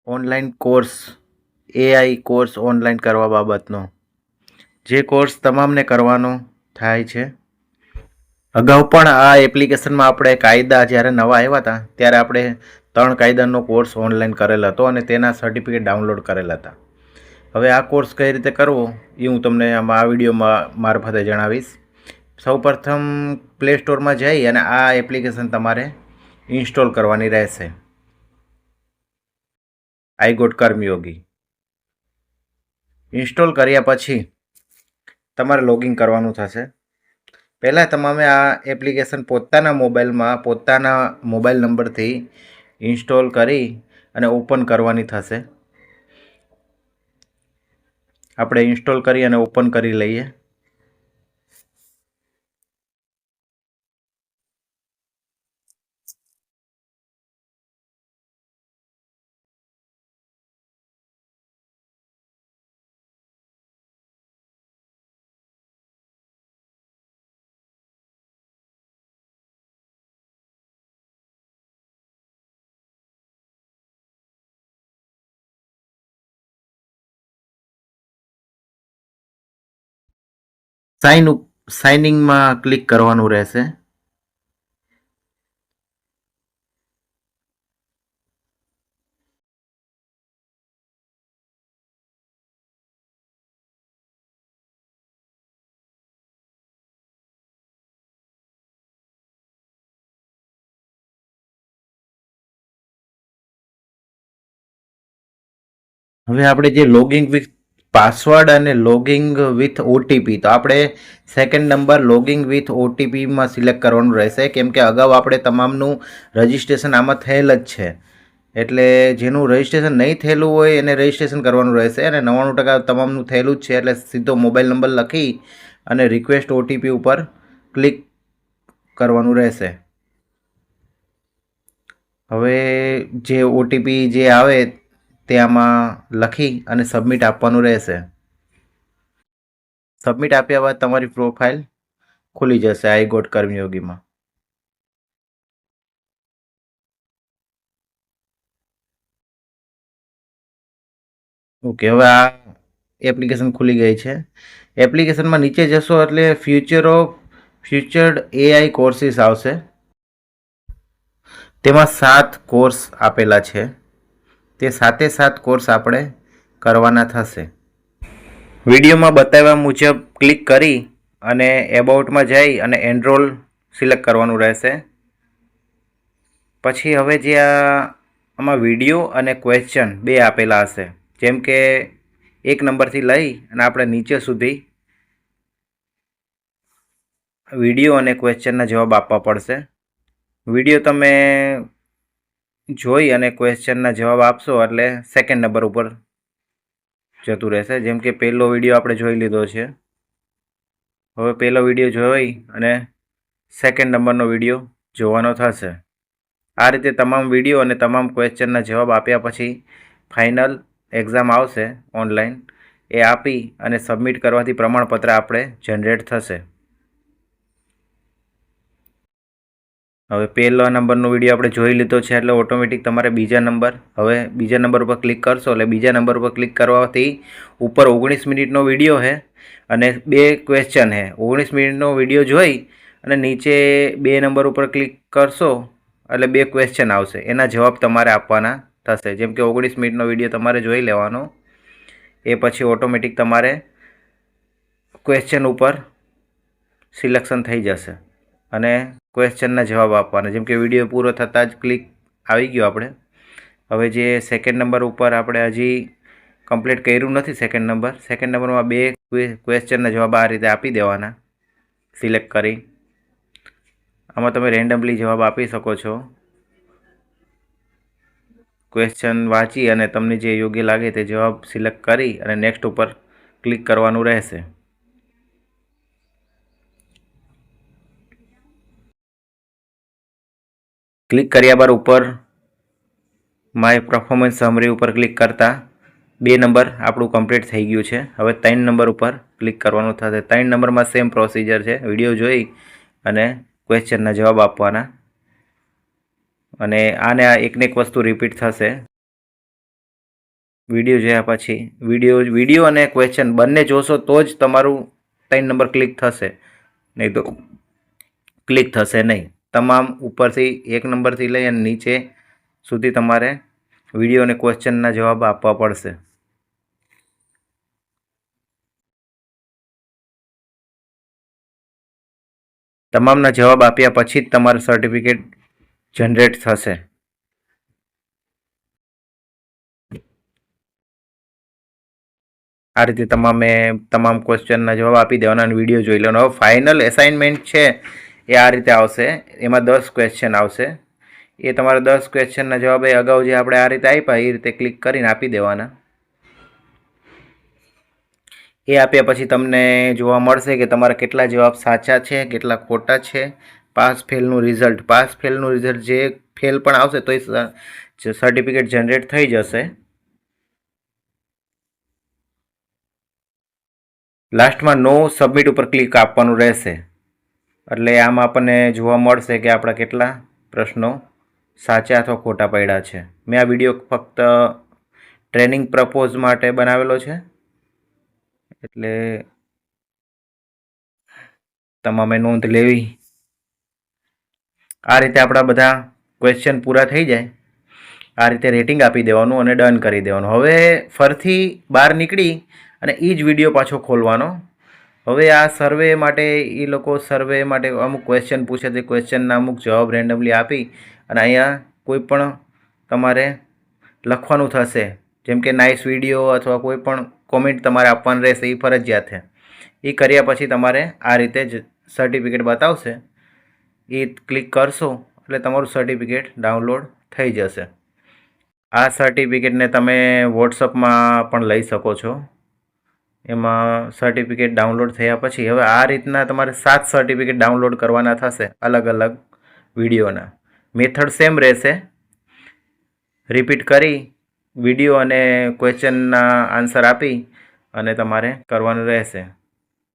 Online course AI course online કરવા બાબતનો જે કોર્સ તમામને કરવાનો થાય છે. અગાઉ પણ આ એપ્લિકેશનમાં આપણે કાયદા જ્યારે નવા આવ્યા હતા ત્યારે આપણે 3 કાયદાનો કોર્સ ઓનલાઈન કરેલો હતો અને તેના સર્ટિફિકેટ ડાઉનલોડ કરેલા હતા. હવે આ કોર્સ કઈ રીતે કરવો એ હું તમને આ વિડીયોમાં મારફતે જણાવીશ. સૌપ્રથમ પ્લે સ્ટોરમાં જઈ અને આ એપ્લિકેશન તમારે ઇન્સ્ટોલ કરવાની રહેશે. આઈ ગોટ કર્મયોગી ઇન્સ્ટોલ કર્યા પછી તમારે લોગિન કરવાનું થશે. પહેલાં તમારે આ એપ્લિકેશન પોતાના મોબાઈલ નંબરથી ઇન્સ્ટોલ કરી અને ઓપન કરવાની થશે. આપણે ઇન્સ્ટોલ કરી અને ઓપન કરી લઈએ. સાઇનિંગમાં ક્લિક કરવાનું રહેશે. હવે આપણે જે લોગિંગ વિથ પાસવર્ડ અને લોગિંગ વિથ ઓટીપી, તો આપણે સેકન્ડ નંબર લોગિંગ વિથ ઓટીપીમાં સિલેક્ટ કરવાનું રહેશે, કેમ કે અગાઉ આપણે તમામનું રજિસ્ટ્રેશન આમાં થયેલ જ છે. એટલે જેનું રજિસ્ટ્રેશન નહીં થયેલું હોય એને રજિસ્ટ્રેશન કરવાનું રહેશે અને 99% તમામનું થયેલું જ છે. એટલે સીધો મોબાઈલ નંબર લખી અને રિક્વેસ્ટ ઓટીપી ઉપર ક્લિક કરવાનું રહેશે. હવે જે ઓટીપી જે આવે તે આમાં લખી અને સબમિટ આપવાનું રહેશે. સબમિટ આપ્યા બાદ તમારી પ્રોફાઇલ ખુલી જશે આઈ ગોટ કર્મયોગીમાં. ઓકે, હવે આ એપ્લિકેશન ખુલી ગઈ છે. એપ્લિકેશનમાં નીચે જશો એટલે ફ્યુચર્ડ એઆઈ કોર્સીસ આવશે. તેમાં 7 કોર્સ આપેલા છે. તે 7 કોર્સ આપણે કરવાના થશે. વિડીયોમાં બતાવ્યા મુજબ ક્લિક કરી અને એબાઉટમાં જઈ અને એનરોલ સિલેક્ટ કરવાનું રહેશે. પછી હવે જે આમાં વિડીયો અને ક્વેશ્ચન 2 આપેલા હશે, જેમ કે 1 નંબરથી લઈ અને આપણે નીચે સુધી વિડીયો અને ક્વેશ્ચનના જવાબ આપવા પડશે. વિડીયો તમે જોઈ અને ક્વેશ્ચનના જવાબ આપશો એટલે સેકન્ડ નંબર ઉપર જતું રહેશે. જેમ કે પહેલો વિડીયો આપણે જોઈ લીધો છે. હવે પહેલો વિડીયો જોઈ અને સેકન્ડ નંબરનો વિડીયો જોવાનો થશે. આ રીતે તમામ વિડીયો અને તમામ ક્વેશ્ચનના જવાબ આપ્યા પછી ફાઇનલ એક્ઝામ આવશે ઓનલાઈન. એ આપી અને સબમિટ કરવાથી પ્રમાણપત્ર આપણે જનરેટ થશે. હવે પહેલા નંબરનો વિડીયો આપણે જોઈ લીધો છે એટલે ઓટોમેટિક તમારે બીજા નંબર ઉપર ક્લિક કરશો એટલે બીજા નંબર ઉપર ક્લિક કરવાથી ઉપર 19 મિનિટનો વિડીયો છે અને 2 ક્વેશ્ચન છે. 19 મિનિટનો વિડીયો જોઈ અને નીચે 2 નંબર ઉપર ક્લિક કરશો એટલે 2 ક્વેશ્ચન આવશે, એના જવાબ તમારે આપવાના થશે. જેમ કે 19 મિનિટનો વિડીયો તમારે જોઈ લેવાનો. એ પછી ઓટોમેટિક તમારે ક્વેશ્ચન ઉપર સિલેક્શન થઈ જશે અને ક્વેશ્ચનના જવાબ આપવાના. જેમ કે વિડીયો પૂરો થતાં જ ક્લિક આવી ગયો આપણે. હવે જે સેકન્ડ નંબર ઉપર આપણે હજી કમ્પ્લીટ કર્યું નથી. સેકન્ડ નંબરમાં 2 ક્વેશ્ચનના જવાબ આ રીતે આપી દેવાના સિલેક્ટ કરી. આમાં તમે રેન્ડમલી જવાબ આપી શકો છો. ક્વેશ્ચન વાંચી અને તમને જે યોગ્ય લાગે તે જવાબ સિલેક્ટ કરી અને નેક્સ્ટ ઉપર ક્લિક કરવાનું રહેશે. ક્લિક કર્યા બાદ ઉપર માય પરફોર્મન્સ સમરી ઉપર ક્લિક કરતાં 2 નંબર આપણું કમ્પ્લીટ થઈ ગયું છે. હવે 3 નંબર ઉપર ક્લિક કરવાનું થશે. 3 નંબરમાં સેમ પ્રોસિજર છે. વિડીયો જોઈ અને ક્વેશ્ચનના જવાબ આપવાના અને આને એકને એક વસ્તુ રિપીટ થશે. વિડીયો જોયા પછી વિડીયો અને ક્વેશ્ચન બંને જોશો તો જ તમારું 3 નંબર ક્લિક થશે, નહીં તો ક્લિક થશે નહીં. તમામ ઉપરથી 1 નંબરથી લઈ અને નીચે સુધી તમારે વિડીયો અને ક્વેશ્ચનના જવાબ આપવા પડશે. તમામના જવાબ આપ્યા પછી જ તમારું સર્ટિફિકેટ જનરેટ થશે. આ રીતે તમામ ક્વેશ્ચનના જવાબ આપી દેવાના અને વિડીયો જોઈ લેવાનો. હવે ફાઇનલ એસાઇનમેન્ટ છે એ આ રીતે આવશે. એમાં 10 ક્વેશ્ચન આવશે. એ તમારા 10 ક્વેશ્ચનના જવાબ એ અગાઉ જે આપણે આ રીતે આપ્યા એ રીતે ક્લિક કરીને આપી દેવાના. એ આપ્યા પછી તમને જોવા મળશે કે તમારા કેટલા જવાબ સાચા છે, કેટલા ખોટા છે. પાસ ફેલનું રિઝલ્ટ જે ફેલ પણ આવશે તો એ સર્ટિફિકેટ જનરેટ થઈ જશે. લાસ્ટમાં નો સબમિટ ઉપર ક્લિક આપવાનું રહેશે. એટલે આમાં આપણને જોવા મળશે કે આપણા કેટલા પ્રશ્નો સાચા અથવા ખોટા પડ્યા છે. મેં આ વિડીયો ફક્ત ટ્રેનિંગ પર્પઝ માટે બનાવેલો છે, એટલે તમામે નોંધ લેવી. આ રીતે આપણા બધા ક્વેશ્ચન પૂરા થઈ જાય. આ રીતે રેટિંગ આપી દેવાનું અને ડન કરી દેવાનું. હવે ફરીથી બહાર નીકળી અને એ જ વિડીયો પાછો ખોલવાનો. હવે આ સર્વે માટે એ લોકો સર્વે માટે અમુક ક્વેશ્ચન પૂછે તે ક્વેશ્ચનના અમુક જવાબ રેન્ડમલી આપી અને અહીંયા કોઈ પણ તમારે લખવાનું થશે, જેમ કે નાઇસ વિડીયો અથવા કોઈ પણ કોમેન્ટ તમારે આપવાનું રહેશે. એ ફરજિયાત છે. એ કર્યા પછી તમારે આ રીતે જ સર્ટિફિકેટ બતાવશે. એ ક્લિક કરશો એટલે તમારું સર્ટિફિકેટ ડાઉનલોડ થઈ જશે. આ સર્ટિફિકેટને તમે વોટ્સઅપમાં પણ લઈ શકો છો. એમાં સર્ટિફિકેટ ડાઉનલોડ થયા પછી હવે આ રીતના તમારે 7 સર્ટિફિકેટ ડાઉનલોડ કરવાના થશે અલગ અલગ વિડીયોના. મેથડ સેમ રહેશે. રિપીટ કરી વિડીયો અને ક્વેશ્ચનના આન્સર આપી અને તમારે કરવાનું રહેશે.